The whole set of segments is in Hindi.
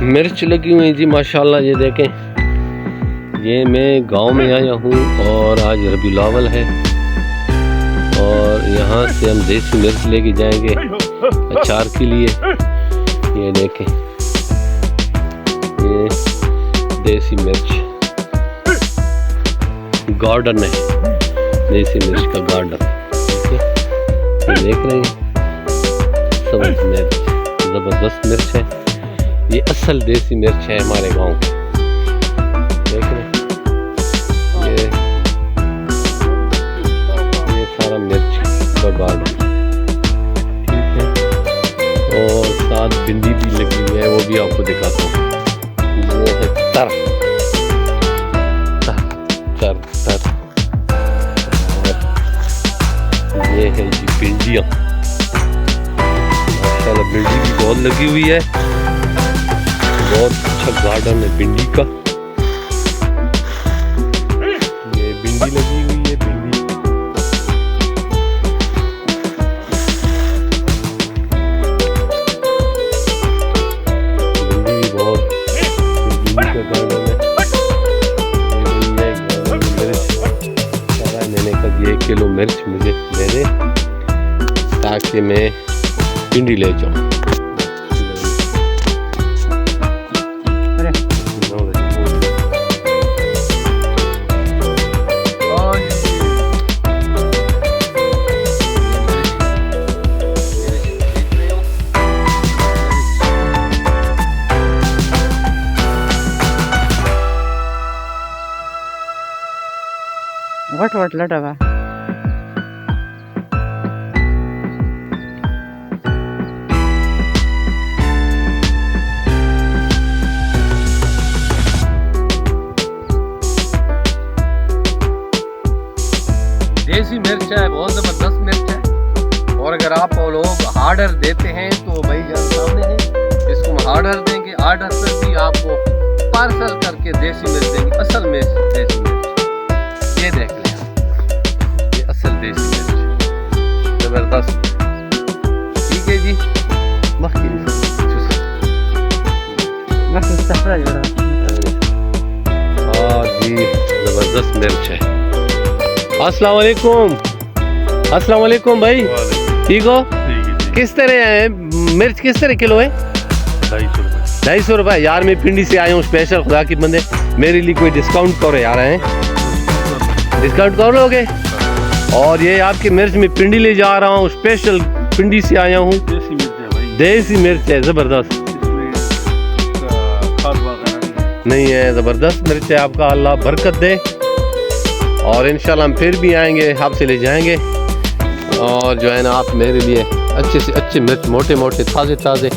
मिर्च लगी हुई जी माशाल्लाह। ये देखें, ये मैं गांव में आया हूँ और आज रबीउल अव्वल है और यहाँ से हम देसी मिर्च लेके जाएंगे अचार के लिए। ये देखें, ये देसी मिर्च गार्डन है, देसी मिर्च का गार्डन। ये देख रहे हैं, सब्ज़ मिर्च, ज़बरदस्त मिर्च है। ये असल देसी मिर्च है हमारे गांव की। देख रहे हैं, ये सारा मिर्च का गार्डन, ठीक है। और साथ भिंडी भी लगी हुई है, वो भी आपको दिखाता हूँ। वो है तर तर तर तर। और ये है जी भिंडियाँ, माशाल्लाह भिंडी भी बहुत लगी हुई है। बहुत अच्छा गार्डन है भिंडी का। ये भिंडी लगी हुई है, भिंडी। भिंडी भी बहुत, भिंडी का गार्डन है। मिर्च सारा मैंने कहा 1 किलो मिर्च मुझे दे दे ताकि मैं भिंडी ले जाऊँ। वट लटवा देसी मिर्च है, बहुत ज़बरदस्त मिर्च है। और अगर आप लोग ऑर्डर देते हैं तो भाई जान सामने है, इसको हम ऑर्डर देंगे। ऑर्डर पर भी आपको पार्सल करके देसी मिर्च देंगे, असल मिर्च, देसी मिर्च। ये देख लें, ये असल देसी मिर्च, ज़बरदस्त, ठीक है जी। हाँ जी, ज़बरदस्त मिर्च है। अस्सलाम वालेकुम, अस्सलाम वालेकुम भाई, ठीक हो? किस तरह है मिर्च, किस तरह किलो है? 250 रुपये। यार मैं पिंडी से आया हूँ स्पेशल, खुदा की बंदे मेरे लिए कोई डिस्काउंट करो यार। हैं डिस्काउंट कर लोगे? और ये आपकी मिर्च में पिंडी ले जा रहा हूँ, स्पेशल पिंडी से आया हूँ। देसी मिर्च है, ज़बरदस्त नहीं है, ज़बरदस्त मिर्च है आपका। अल्लाह बरकत दे और इंशाल्लाह हम फिर भी आएंगे, आपसे ले जाएंगे। और जो है ना, आप मेरे लिए अच्छे से अच्छे मिर्च, मोटे मोटे ताज़े ताज़े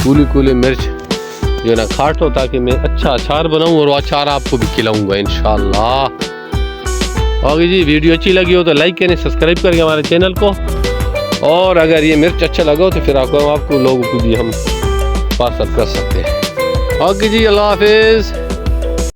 कूले कूले मिर्च जो है ना काटो, ताकि मैं अच्छा अचार बनाऊं और वो अचार आपको भी खिलाऊंगा इंशाल्लाह। और जी वीडियो अच्छी लगी हो तो लाइक करें, सब्सक्राइब करें हमारे चैनल को। और अगर ये मिर्च अच्छा लगा हो तो फिर आपको लोगों को भी हम पार्सल कर सकते हैं। ओके जी, अल्लाह हाफिज़।